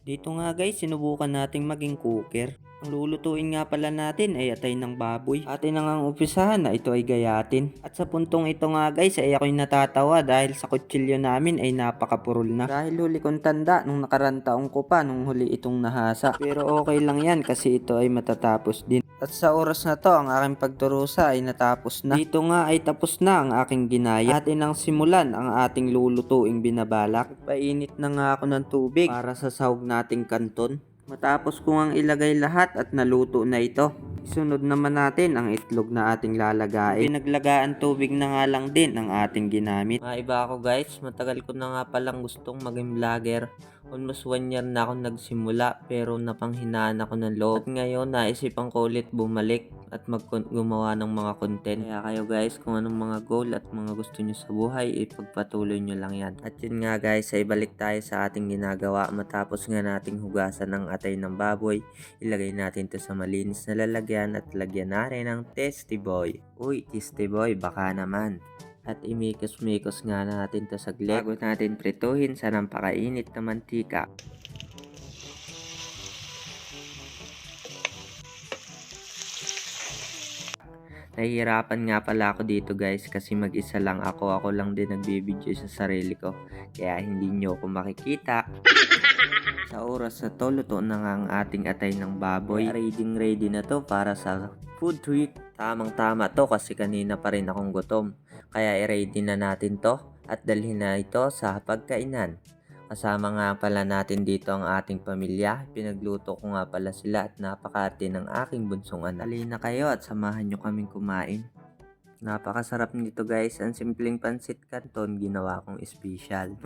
Dito nga guys, sinubukan nating maging cooker. Ang lulutuin nga pala natin ay atay ng baboy. Atin na ngang umpisahan na ito ay gayatin. At sa puntong ito nga guys ay ako'y natatawa dahil sa kutsilyo namin ay napakapurol na. Dahil huli kong tanda nung nakarang taong ko pa nung huli itong nahasa. Pero okay lang yan kasi ito ay matatapos din. At sa oras na to ang aking pagturusa ay natapos na. Dito nga ay tapos na ang aking ginaya. Atin ang simulan ang ating lulutuing binabalak. Painit na nga ako ng tubig para sa sahog nating kanton. Matapos ko ngang ilagay lahat at naluto na ito, isunod naman natin ang itlog na ating lalagain. Pinaglagaan tubig na nga lang din ang ating ginamit. Maiba ako guys, matagal ko na nga palang gustong maging vlogger. Almost 1 year na ako nagsimula pero napanghinaan ako ng loob. At ngayon naisipan ko ulit bumalik at gumawa ng mga content. Kaya kayo guys, kung anong mga goal at mga gusto nyo sa buhay, ipagpatuloy nyo lang yan. At yun nga guys, ay balik tayo sa ating ginagawa. Matapos nga nating hugasan ng atay ng baboy, ilagay natin to sa malinis na lalagyan at lagyan na rin ng Tasty Boy. Uy, Tasty Boy, baka naman. At imikos-mikos nga natin to saglit bago natin prituhin sa napakainit na mantika. Nahihirapan nga pala ako dito guys kasi mag-isa lang ako. Ako lang din nagbibideo sa sarili ko. Kaya hindi nyo ako makikita. Sa oras na to, luto na nga ang ating atay ng baboy. Ready na to para sa food trip. Tamang tama to kasi kanina pa rin akong gutom. Kaya i-ready na natin to at dalhin na ito sa pagkainan. Kasama nga pala natin dito ang ating pamilya. Pinagluto ko nga pala sila at napakarte ng aking bunsong anak. Halina kayo at samahan nyo kaming kumain. Napakasarap nito guys. Ang simpleng pansit canton ginawa kong special.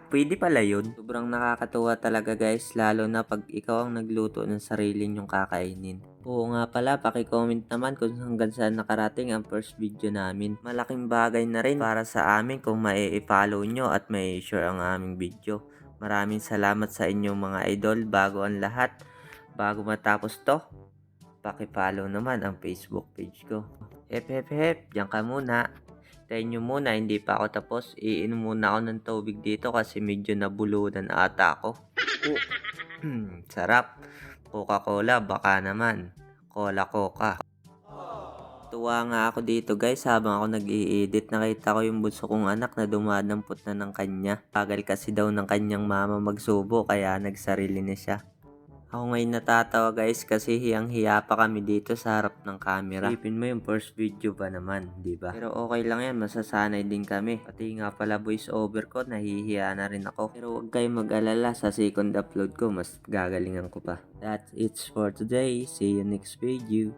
Pwede pala yun. Sobrang nakakatuwa talaga guys. Lalo na pag ikaw ang nagluto ng sarili nyong kakainin. Oo nga pala, paki-comment naman kung hanggang saan nakarating ang first video namin. Malaking bagay na rin para sa amin kung mai-follow nyo at mai-share ang aming video. Maraming salamat sa inyong mga idol. Bago ang lahat, bago matapos to, paki-follow naman ang Facebook page ko. Hep, diyan ka muna. Tayo nyo muna, hindi pa ako tapos. Iinom muna ako ng tubig dito kasi medyo nabulunan ata ako. Sarap. Coca-Cola, baka naman. Cola-Coca. Tuwa nga ako dito guys habang ako nag-i-edit. Nakita ko yung bunso kong anak na dumadampot na ng kanya. Tagal kasi daw ng kanyang mama magsubo kaya nagsarili na siya. Ako ngayon natatawa guys kasi hiyang-hiya pa kami dito sa harap ng camera. Isipin mo yung first video pa naman, di ba? Pero okay lang yan, masasanay din kami. Pati nga pala voice over ko, nahihiya na rin ako. Pero huwag kayong mag-alala, sa second upload ko, mas gagalingan ko pa. That's it for today. See you next video.